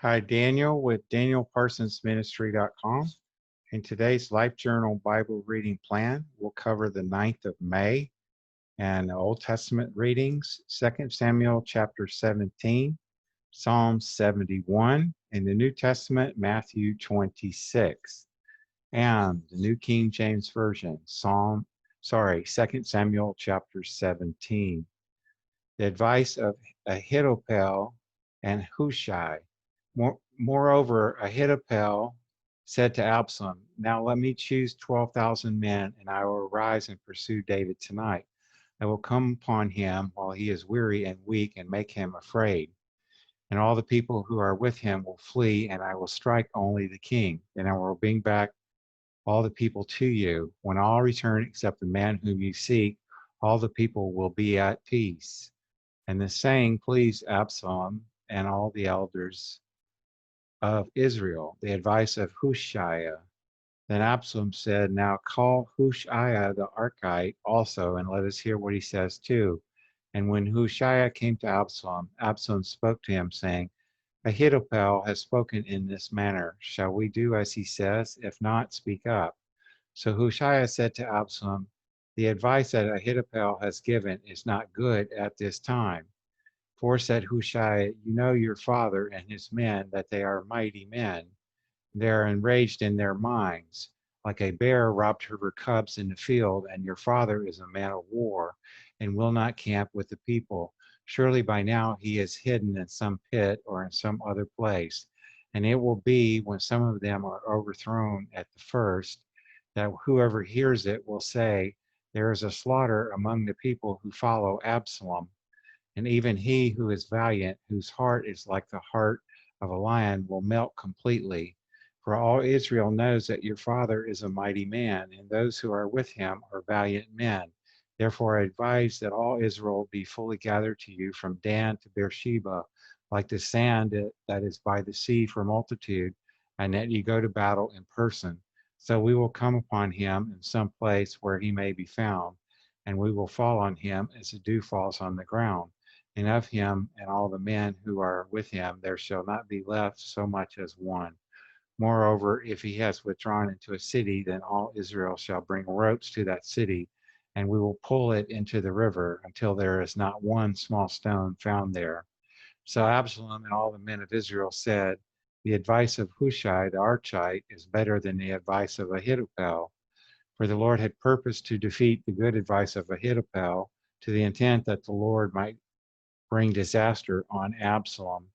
Hi, Daniel with DanielParsonsMinistry.com. In today's Life Journal Bible reading plan, we'll cover the 9th of May and Old Testament readings, 2 Samuel chapter 17, Psalm 71, in the New Testament, Matthew 26, and the New King James Version, 2 Samuel chapter 17. The advice of Ahithophel and Hushai. Moreover, Ahithophel said to Absalom, "Now let me choose 12,000 men, and I will arise and pursue David tonight. I will come upon him while he is weary and weak and make him afraid. And all the people who are with him will flee, and I will strike only the king. Then I will bring back all the people to you. When all return except the man whom you seek, all the people will be at peace." And the saying pleased Absalom and all the elders of Israel. The advice of Hushai. Then Absalom said, "Now call Hushai the Archite also, and let us hear what he says too." And when Hushai came to Absalom, Absalom spoke to him, saying, "Ahithophel has spoken in this manner. Shall we do as he says? If not, speak up." So Hushai said to Absalom, "The advice that Ahithophel has given is not good at this time." For said Hushai, "You know your father and his men, that they are mighty men. They are enraged in their minds, like a bear robbed of her cubs in the field, and your father is a man of war, and will not camp with the people. Surely by now he is hidden in some pit or in some other place. And it will be, when some of them are overthrown at the first, that whoever hears it will say, 'There is a slaughter among the people who follow Absalom.' And even he who is valiant, whose heart is like the heart of a lion, will melt completely. For all Israel knows that your father is a mighty man, and those who are with him are valiant men. Therefore I advise that all Israel be fully gathered to you from Dan to Beersheba, like the sand that is by the sea for multitude, and that you go to battle in person. So we will come upon him in some place where he may be found, and we will fall on him as the dew falls on the ground. And of him and all the men who are with him there shall not be left so much as one. Moreover, if he has withdrawn into a city, then all Israel shall bring ropes to that city, and we will pull it into the river until there is not one small stone found there." So Absalom and all the men of Israel said, "The advice of Hushai the Archite is better than the advice of Ahithophel." For the Lord had purposed to defeat the good advice of Ahithophel, to the intent that the Lord might bring disaster on Absalom.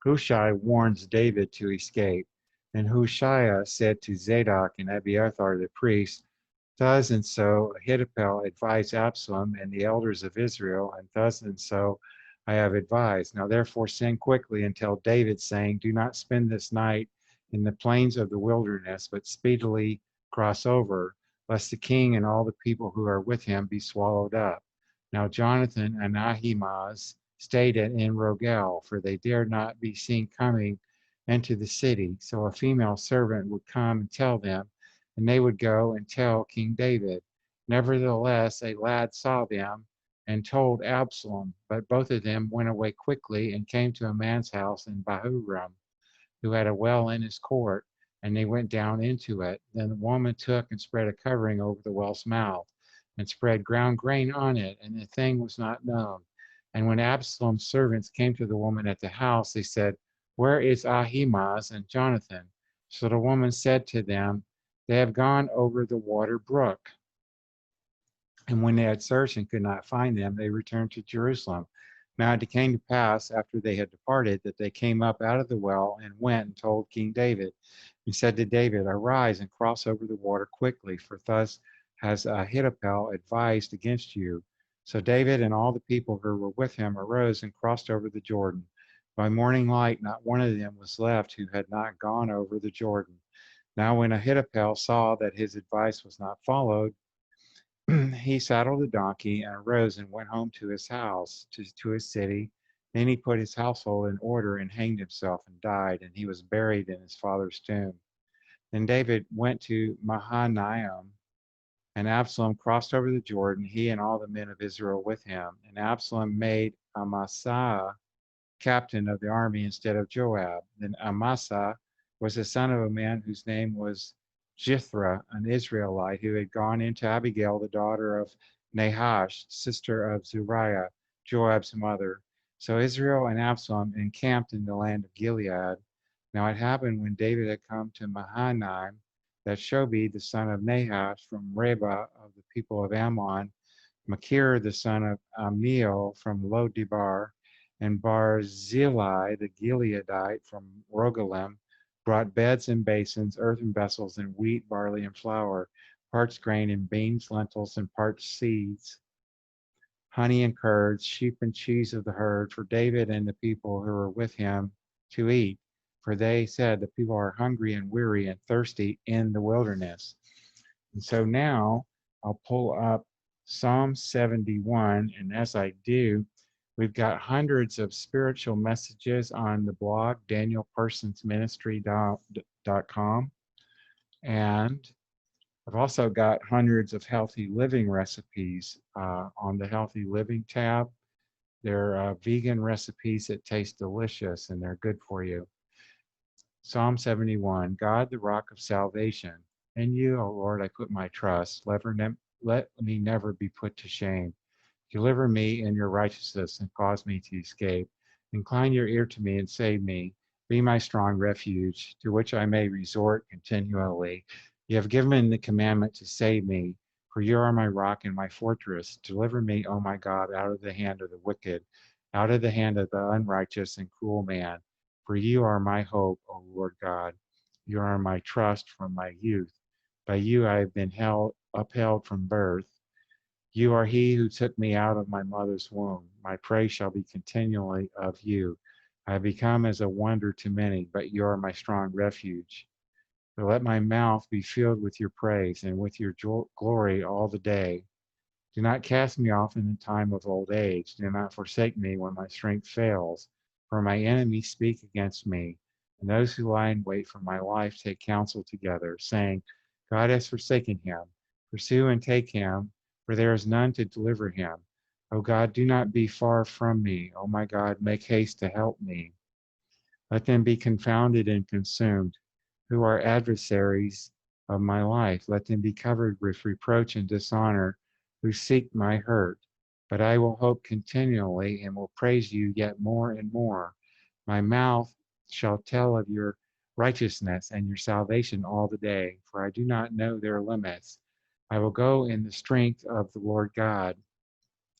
Hushai warns David to escape. And Hushai said to Zadok and Abiathar the priests, "Thus and so Ahithophel advised Absalom and the elders of Israel, and thus and so I have advised. Now therefore send quickly and tell David, saying, 'Do not spend this night in the plains of the wilderness, but speedily cross over, lest the king and all the people who are with him be swallowed up.'" Now Jonathan and Ahimaaz stayed in Rogel, for they dared not be seen coming into the city. So a female servant would come and tell them, and they would go and tell King David. Nevertheless, a lad saw them and told Absalom, but both of them went away quickly and came to a man's house in Bahurim, who had a well in his court, and they went down into it. Then the woman took and spread a covering over the well's mouth, and spread ground grain on it, and the thing was not known. And when Absalom's servants came to the woman at the house, they said, "Where is Ahimaaz and Jonathan?" So the woman said to them, "They have gone over the water brook." And when they had searched and could not find them, they returned to Jerusalem. Now it came to pass, after they had departed, that they came up out of the well and went and told King David, and said to David, "Arise and cross over the water quickly, for thus has Ahithophel advised against you." So David and all the people who were with him arose and crossed over the Jordan. By morning light, not one of them was left who had not gone over the Jordan. Now when Ahithophel saw that his advice was not followed, he saddled a donkey and arose and went home to his house, to his city. Then he put his household in order and hanged himself and died, and he was buried in his father's tomb. Then David went to Mahanaim, and Absalom crossed over the Jordan, he and all the men of Israel with him. And Absalom made Amasa captain of the army instead of Joab. Then Amasa was the son of a man whose name was Jithra, an Israelite, who had gone into Abigail, the daughter of Nahash, sister of Zuriah, Joab's mother. So Israel and Absalom encamped in the land of Gilead. Now it happened when David had come to Mahanaim that Shobi, the son of Nahash from Reba of the people of Ammon, Machir, the son of Amiel from Lo-debar, and Barzillai, the Gileadite from Rogelim, brought beds and basins, earthen vessels, and wheat, barley, and flour, parts grain and beans, lentils, and parts seeds, honey and curds, sheep and cheese of the herd, for David and the people who were with him to eat. For they said, the people are hungry and weary and thirsty in the wilderness. And so now I'll pull up Psalm 71, and as I do, we've got hundreds of spiritual messages on the blog, danielparsonsministry.com. And I've also got hundreds of healthy living recipes on the healthy living tab. They're vegan recipes that taste delicious and they're good for you. Psalm 71, God, the rock of salvation. In you, O Lord, I put my trust. Let me never be put to shame. Deliver me in your righteousness and cause me to escape. Incline your ear to me and save me. Be my strong refuge, to which I may resort continually. You have given the commandment to save me, for you are my rock and my fortress. Deliver me, O my God, out of the hand of the wicked, out of the hand of the unrighteous and cruel man. For you are my hope, O Lord God. You are my trust from my youth. By you I have been upheld from birth. You are he who took me out of my mother's womb. My praise shall be continually of you. I have become as a wonder to many, but you are my strong refuge. So let my mouth be filled with your praise and with your glory all the day. Do not cast me off in the time of old age. Do not forsake me when my strength fails. For my enemies speak against me, and those who lie in wait for my life take counsel together, saying, God has forsaken him. Pursue and take him, for there is none to deliver him. O God, do not be far from me. O my God, make haste to help me. Let them be confounded and consumed, who are adversaries of my life. Let them be covered with reproach and dishonor, who seek my hurt. But I will hope continually and will praise you yet more and more. My mouth shall tell of your righteousness and your salvation all the day, for I do not know their limits. I will go in the strength of the Lord God.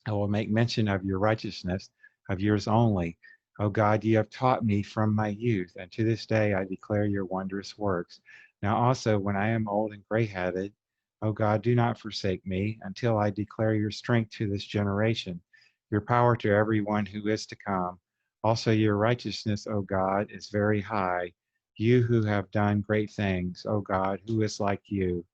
I will make mention of your righteousness, of yours only. O God, you have taught me from my youth, and to this day I declare your wondrous works. Now also, when I am old and gray-headed, O God, do not forsake me until I declare your strength to this generation, your power to everyone who is to come. Also, your righteousness, O God, is very high. You who have done great things, O God, who is like you?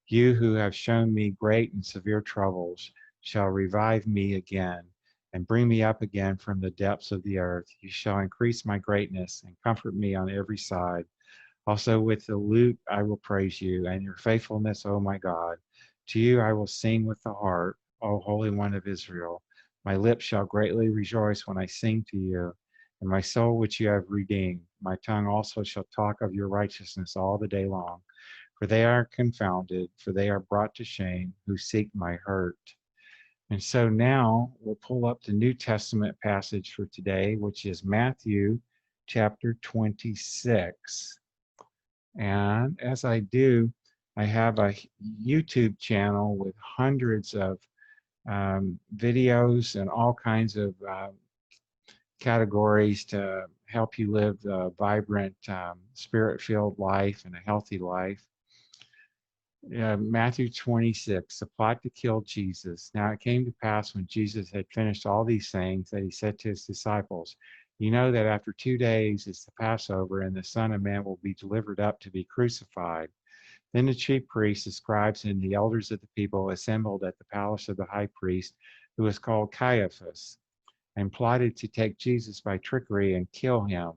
You who have shown me great and severe troubles shall revive me again and bring me up again from the depths of the earth. You shall increase my greatness and comfort me on every side. Also with the lute I will praise you and your faithfulness, O my God. To you I will sing with the harp, O Holy One of Israel. My lips shall greatly rejoice when I sing to you, and my soul which you have redeemed. My tongue also shall talk of your righteousness all the day long. For they are confounded, for they are brought to shame, who seek my hurt. And so now we'll pull up the New Testament passage for today, which is Matthew chapter 26. And as I do, I have a YouTube channel with hundreds of videos and all kinds of categories to help you live a vibrant, spirit-filled life and a healthy life. Matthew 26, the plot to kill Jesus. Now it came to pass when Jesus had finished all these things that he said to his disciples, you know that after 2 days is the Passover, and the Son of Man will be delivered up to be crucified. Then the chief priests, the scribes, and the elders of the people assembled at the palace of the high priest, who was called Caiaphas, and plotted to take Jesus by trickery and kill him.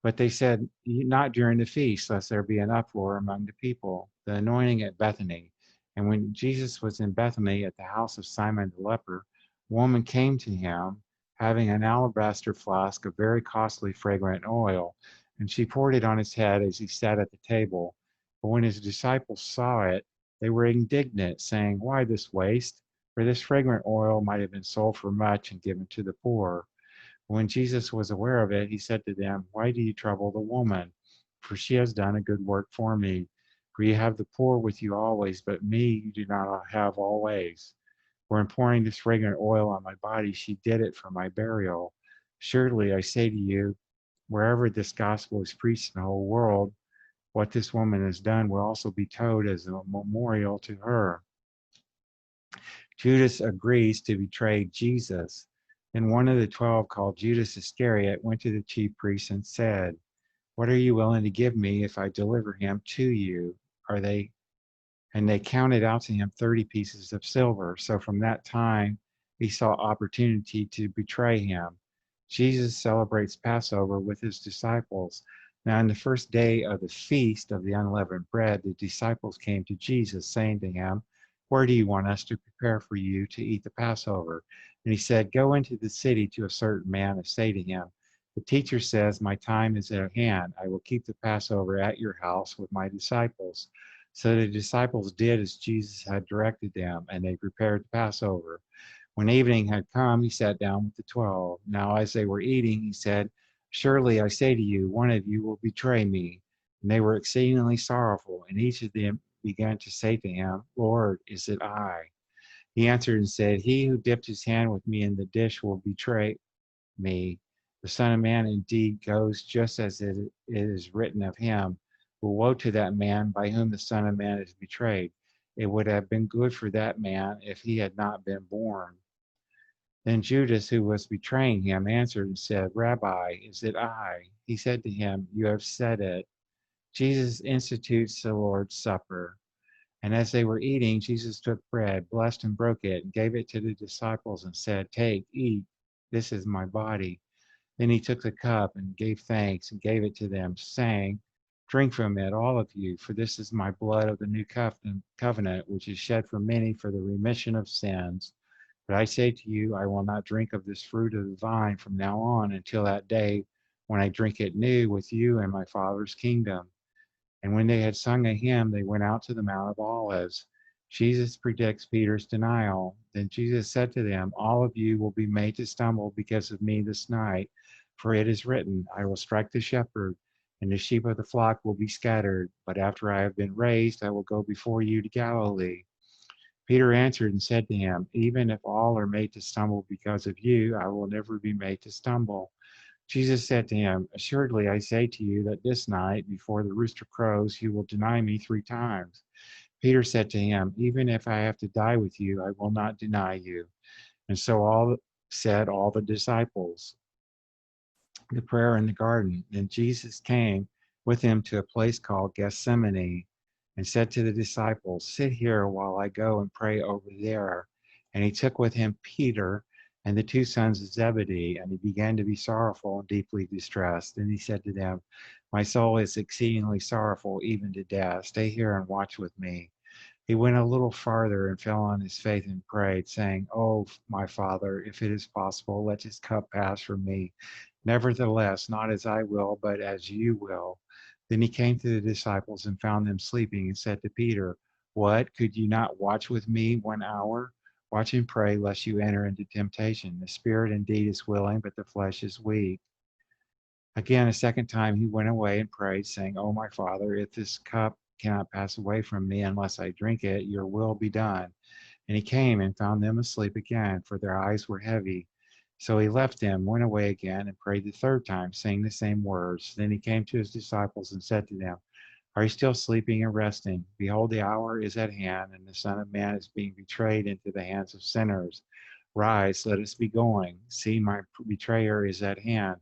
But they said, not during the feast, lest there be an uproar among the people. The anointing at Bethany. And when Jesus was in Bethany at the house of Simon the leper, a woman came to him having an alabaster flask of very costly fragrant oil, and she poured it on his head as he sat at the table. But when his disciples saw it, they were indignant, saying, "Why this waste? For this fragrant oil might have been sold for much and given to the poor." When Jesus was aware of it, he said to them, "Why do you trouble the woman? For she has done a good work for me. For you have the poor with you always, but me you do not have always. For in pouring this fragrant oil on my body, she did it for my burial. Surely I say to you, wherever this gospel is preached in the whole world, what this woman has done will also be told as a memorial to her." Judas agrees to betray Jesus. Then one of the 12, called Judas Iscariot, went to the chief priests and said, "What are you willing to give me if I deliver him to you?" Are they And they counted out to him 30 pieces of silver. So from that time, he saw opportunity to betray him. Jesus celebrates Passover with his disciples. Now, on the first day of the feast of the unleavened bread, the disciples came to Jesus, saying to him, "Where do you want us to prepare for you to eat the Passover?" And he said, "Go into the city to a certain man and say to him, 'The teacher says, my time is at hand. I will keep the Passover at your house with my disciples.'" So the disciples did as Jesus had directed them, and they prepared the Passover. When evening had come, he sat down with the 12. Now, as they were eating, he said, "Surely I say to you, one of you will betray me." And they were exceedingly sorrowful, and each of them began to say to him, "Lord, is it I?" He answered and said, "He who dipped his hand with me in the dish will betray me. The Son of Man indeed goes just as it is written of him. But woe to that man by whom the Son of Man is betrayed. It would have been good for that man if he had not been born." Then Judas, who was betraying him, answered and said, "Rabbi, is it I?" He said to him, "You have said it." Jesus institutes the Lord's Supper. And as they were eating, Jesus took bread, blessed and broke it, and gave it to the disciples and said, "Take, eat. This is my body." Then he took the cup and gave thanks and gave it to them, saying, "Drink from it, all of you, for this is my blood of the new covenant, which is shed for many for the remission of sins. But I say to you, I will not drink of this fruit of the vine from now on until that day when I drink it new with you in my Father's kingdom." And when they had sung a hymn, they went out to the Mount of Olives. Jesus predicts Peter's denial. Then Jesus said to them, "All of you will be made to stumble because of me this night. For it is written, I will strike the shepherd, and the sheep of the flock will be scattered. But after I have been raised, I will go before you to Galilee." Peter answered and said to him, "Even if all are made to stumble because of you, I will never be made to stumble." Jesus said to him, "Assuredly, I say to you that this night, before the rooster crows, you will deny me 3 times." Peter said to him, "Even if I have to die with you, I will not deny you." And so all said all the disciples. The prayer in the garden. Then Jesus came with him to a place called Gethsemane and said to the disciples, "Sit here while I go and pray over there." And he took with him Peter and the 2 sons of Zebedee, and he began to be sorrowful and deeply distressed. And he said to them, "My soul is exceedingly sorrowful, even to death. Stay here and watch with me." He went a little farther and fell on his face and prayed, saying, "Oh, my Father, if it is possible, let this cup pass from me. Nevertheless, not as I will, but as you will." Then he came to the disciples and found them sleeping and said to Peter, "What, could you not watch with me 1 hour? Watch and pray lest you enter into temptation. The spirit indeed is willing, but the flesh is weak." Again, a second time he went away and prayed, saying, "Oh, my Father, if this cup cannot pass away from me unless I drink it, your will be done." And he came and found them asleep again, for their eyes were heavy. So he left them, went away again, and prayed the third time, saying the same words. Then he came to his disciples and said to them, "Are you still sleeping and resting? Behold, the hour is at hand, and the Son of Man is being betrayed into the hands of sinners. Rise, let us be going. See, my betrayer is at hand."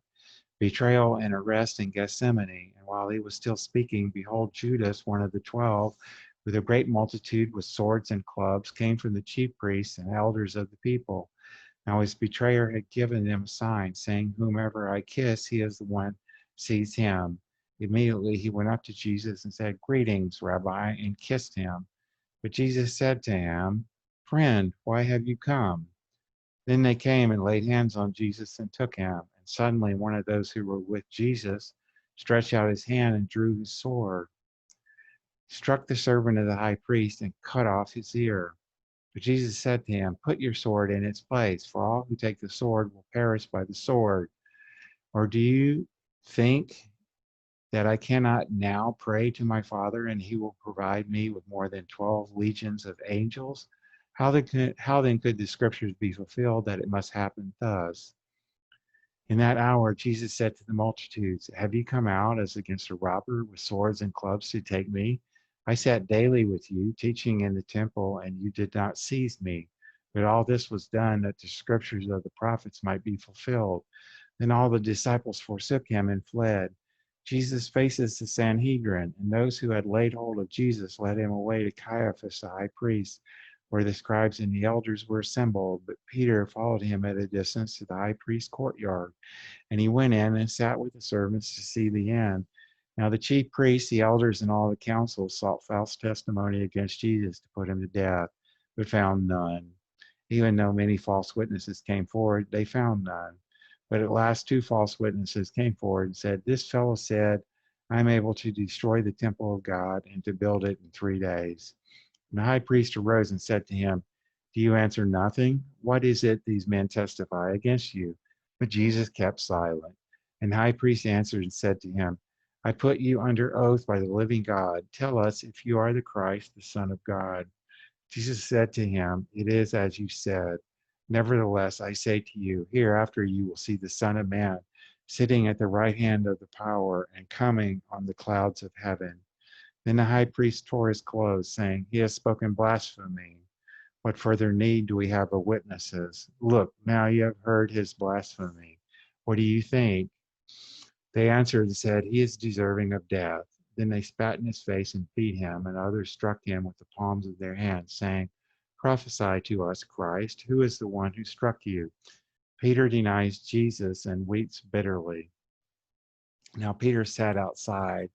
Betrayal and arrest in Gethsemane. And while he was still speaking, behold, Judas, one of the 12, with a great multitude with swords and clubs, came from the chief priests and elders of the people. Now his betrayer had given them a sign, saying, "Whomever I kiss, he is the one, seize him." Immediately he went up to Jesus and said, "Greetings, Rabbi," and kissed him. But Jesus said to him, "Friend, why have you come?" Then they came and laid hands on Jesus and took him. And suddenly one of those who were with Jesus stretched out his hand and drew his sword, struck the servant of the high priest, and cut off his ear. But Jesus said to him, "Put your sword in its place, for all who take the sword will perish by the sword. Or do you think that I cannot now pray to my Father, and he will provide me with more than 12 legions of angels? How then could the scriptures be fulfilled that it must happen thus?" In that hour, Jesus said to the multitudes, "Have you come out as against a robber with swords and clubs to take me? I sat daily with you, teaching in the temple, and you did not seize me. But all this was done that the scriptures of the prophets might be fulfilled." Then all the disciples forsook him and fled. Jesus faces the Sanhedrin, and those who had laid hold of Jesus led him away to Caiaphas the high priest, where the scribes and the elders were assembled. But Peter followed him at a distance to the high priest's courtyard. And he went in and sat with the servants to see the end. Now the chief priests, the elders, and all the council sought false testimony against Jesus to put him to death, but found none. Even though many false witnesses came forward, they found none. But at last 2 false witnesses came forward and said, "This fellow said, I'm able to destroy the temple of God and to build it in 3 days." And the high priest arose and said to him, "Do you answer nothing? What is it these men testify against you?" But Jesus kept silent. And the high priest answered and said to him, "I put you under oath by the living God. Tell us if you are the Christ, the Son of God." Jesus said to him, "It is as you said. Nevertheless, I say to you, hereafter you will see the Son of Man sitting at the right hand of the power and coming on the clouds of heaven." Then the high priest tore his clothes, saying, "He has spoken blasphemy. What further need do we have of witnesses? Look, now you have heard his blasphemy. What do you think?" They answered and said, "He is deserving of death." Then they spat in his face and beat him, and others struck him with the palms of their hands, saying, "Prophesy to us, Christ. Who is the one who struck you?" Peter denies Jesus and weeps bitterly. Now Peter sat outside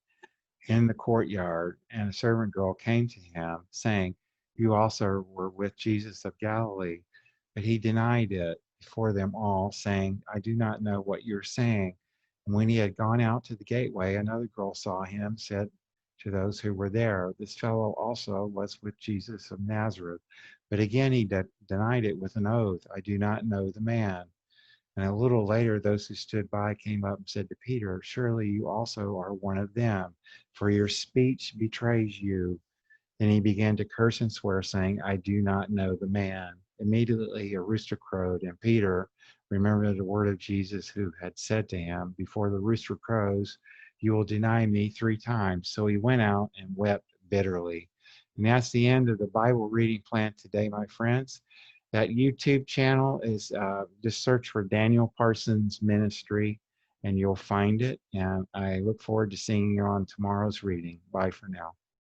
in the courtyard, and a servant girl came to him, saying, "You also were with Jesus of Galilee." But he denied it before them all, saying, "I do not know what you're saying." And when he had gone out to the gateway, another girl saw him, said to those who were there, "This fellow also was with Jesus of Nazareth." But again he denied it with an oath, "I do not know the man." And a little later, those who stood by came up and said to Peter, "Surely you also are one of them, for your speech betrays you." Then he began to curse and swear, saying, "I do not know the man." Immediately a rooster crowed, and Peter remembered the word of Jesus, who had said to him, "Before the rooster crows, you will deny me 3 times." So he went out and wept bitterly. And that's the end of the Bible reading plan today, my friends. That YouTube channel is just search for Daniel Parsons Ministry and you'll find it. And I look forward to seeing you on tomorrow's reading. Bye for now.